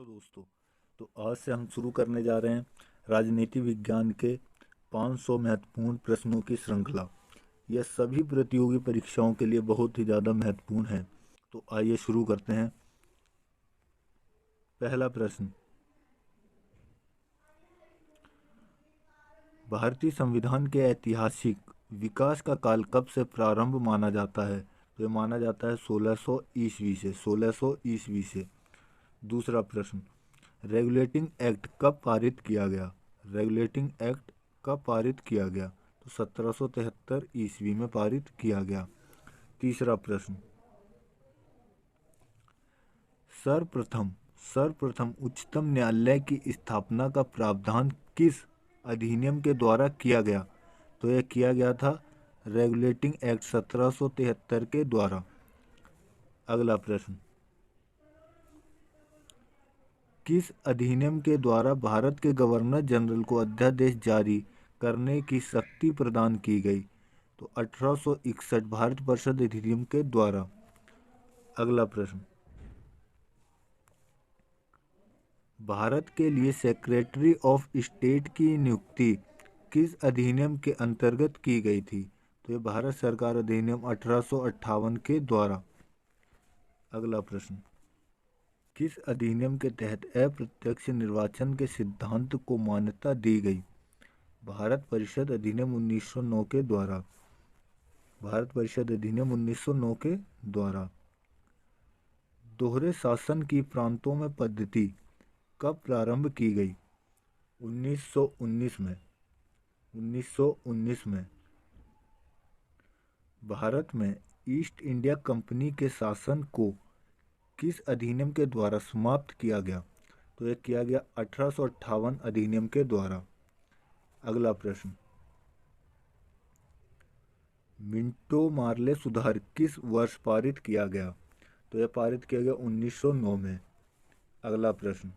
Hello दोस्तों। तो आज से हम शुरू करने जा रहे हैं राजनीति विज्ञान के 500 महत्वपूर्ण प्रश्नों की श्रृंखला। यह सभी प्रतियोगी परीक्षाओं के लिए बहुत ही ज़्यादा महत्वपूर्ण है। तो आइए शुरू करते हैं। पहला प्रश्न, भारतीय संविधान के ऐतिहासिक विकास का काल कब से प्रारंभ माना जाता है? तो ये माना जाता है 1600 ईस्वी से। 1600 ईस्वी से। दूसरा प्रश्न, रेगुलेटिंग एक्ट कब पारित किया गया? रेगुलेटिंग एक्ट कब पारित किया गया? तो 1773 ईस्वी में पारित किया गया। तीसरा प्रश्न, सर्वप्रथम सर्वप्रथम उच्चतम न्यायालय की स्थापना का प्रावधान किस अधिनियम के द्वारा किया गया? तो यह किया गया था रेगुलेटिंग एक्ट 1773 के द्वारा। अगला प्रश्न, किस अधिनियम के द्वारा भारत के गवर्नर जनरल को अध्यादेश जारी करने की शक्ति प्रदान की गई? तो 1861 भारत परिषद अधिनियम के द्वारा। अगला प्रश्न, भारत के लिए सेक्रेटरी ऑफ स्टेट की नियुक्ति किस अधिनियम के अंतर्गत की गई थी? तो ये भारत सरकार अधिनियम 1858 के द्वारा। अगला प्रश्न, किस अधिनियम के तहत अप्रत्यक्ष निर्वाचन के सिद्धांत को मान्यता दी गई? भारत परिषद अधिनियम 1909 के द्वारा। भारत परिषद अधिनियम 1909 के द्वारा। दोहरे शासन की प्रांतों में पद्धति कब प्रारंभ की गई? 1919 में। 1919 में। भारत में ईस्ट इंडिया कंपनी के शासन को किस अधिनियम के द्वारा समाप्त किया गया? तो यह किया गया 1858 अधिनियम के द्वारा। अगला प्रश्न, मिंटो मार्ले सुधार किस वर्ष पारित किया गया? तो यह पारित किया गया 1909 में। अगला प्रश्न,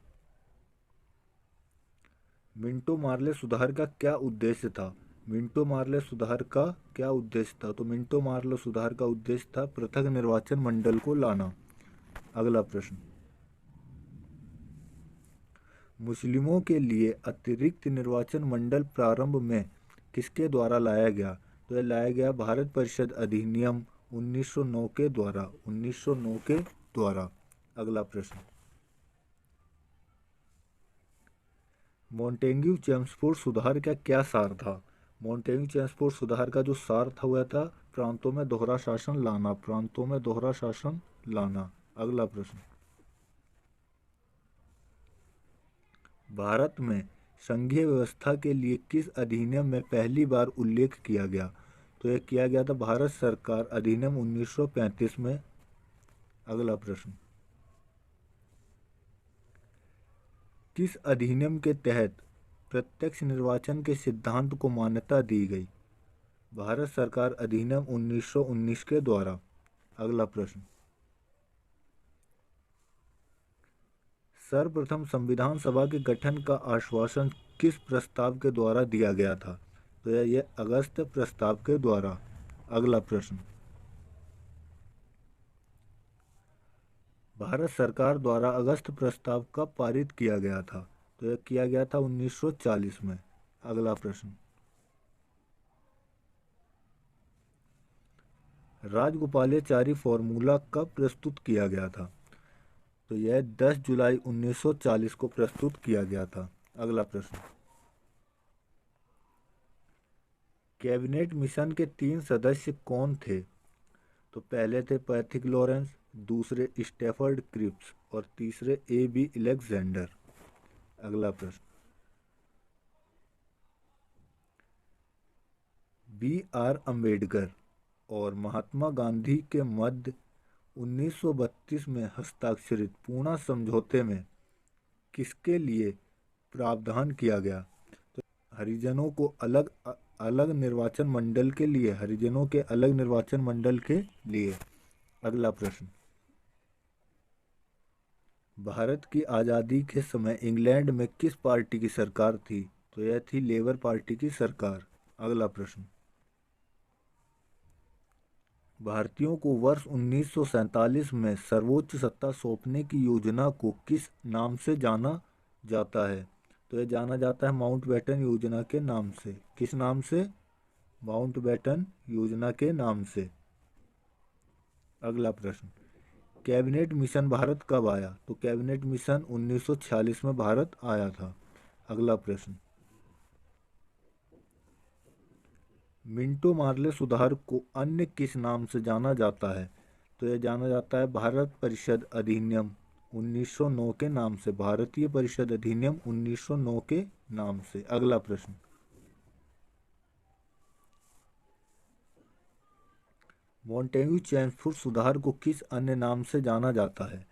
मिंटो मार्ले सुधार का क्या उद्देश्य था? मिंटो मार्ले सुधार का क्या उद्देश्य था? तो मिंटो मार्ले सुधार का उद्देश्य था पृथक निर्वाचन मंडल को लाना। अगला प्रश्न, मुस्लिमों के लिए अतिरिक्त निर्वाचन मंडल प्रारंभ में किसके द्वारा लाया गया? तो यह लाया गया भारत परिषद अधिनियम 1909 के द्वारा। 1909 के द्वारा। अगला प्रश्न, मॉन्टेग्यू चेम्सफोर्ड सुधार का क्या सार था? मॉन्टेग्यू चेम्सफोर्ड सुधार का जो सार था वह था प्रांतों में दोहरा शासन लाना। प्रांतों में दोहरा शासन लाना। अगला प्रश्न, भारत में संघीय व्यवस्था के लिए किस अधिनियम में पहली बार उल्लेख किया गया? तो यह किया गया था भारत सरकार अधिनियम 1935 में। अगला प्रश्न, किस अधिनियम के तहत प्रत्यक्ष निर्वाचन के सिद्धांत को मान्यता दी गई? भारत सरकार अधिनियम 1919 के द्वारा। अगला प्रश्न, सर्वप्रथम संविधान सभा के गठन का आश्वासन किस प्रस्ताव के द्वारा दिया गया था? तो यह अगस्त प्रस्ताव के द्वारा। अगला प्रश्न, भारत सरकार द्वारा अगस्त प्रस्ताव कब पारित किया गया था? तो यह किया गया था 1940 में। अगला प्रश्न, राजगोपालाचारी फॉर्मूला कब प्रस्तुत किया गया था? तो यह 10 जुलाई 1940 को प्रस्तुत किया गया था। अगला प्रश्न, कैबिनेट मिशन के 3 सदस्य कौन थे? तो पहले थे पैथिक लॉरेंस, दूसरे स्टैफर्ड क्रिप्स और तीसरे A.B. अलेक्जेंडर। अगला प्रश्न, B.R. अम्बेडकर और महात्मा गांधी के मध्य 1932 में हस्ताक्षरित पूना समझौते में किसके लिए प्रावधान किया गया? तो हरिजनों को अलग अलग निर्वाचन मंडल के लिए। हरिजनों के अलग निर्वाचन मंडल के लिए। अगला प्रश्न, भारत की आज़ादी के समय इंग्लैंड में किस पार्टी की सरकार थी? तो यह थी लेबर पार्टी की सरकार। अगला प्रश्न, भारतीयों को वर्ष 1947 में सर्वोच्च सत्ता सौंपने की योजना को किस नाम से जाना जाता है? तो यह जाना जाता है माउंटबेटन योजना के नाम से। किस नाम से? माउंटबेटन योजना के नाम से। अगला प्रश्न, कैबिनेट मिशन भारत कब आया? तो कैबिनेट मिशन 1946 में भारत आया था। अगला प्रश्न, मिंटो मार्ले सुधार को अन्य किस नाम से जाना जाता है? तो यह जाना जाता है भारत परिषद अधिनियम 1909 के नाम से। भारतीय परिषद अधिनियम 1909 के नाम से। अगला प्रश्न, मॉन्टेग्यू चेम्सफोर्ड सुधार को किस अन्य नाम से जाना जाता है?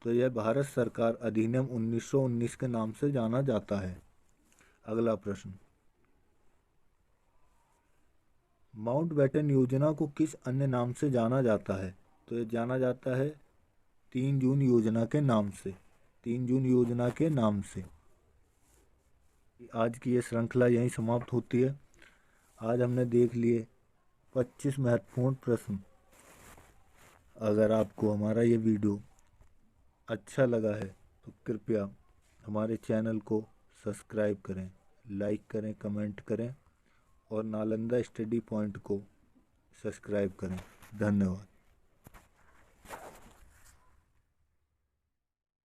तो यह भारत सरकार अधिनियम 1919 के नाम से जाना जाता है। अगला प्रश्न, माउंटबेटन योजना को किस अन्य नाम से जाना जाता है? तो यह जाना जाता है 3 जून योजना के नाम से। 3 जून योजना के नाम से। आज की ये श्रृंखला यहीं समाप्त होती है। आज हमने देख लिए 25 महत्वपूर्ण प्रश्न। अगर आपको हमारा ये वीडियो अच्छा लगा है तो कृपया हमारे चैनल को सब्सक्राइब करें, लाइक करें, कमेंट करें और नालंदा स्टडी पॉइंट को सब्सक्राइब करें। धन्यवाद।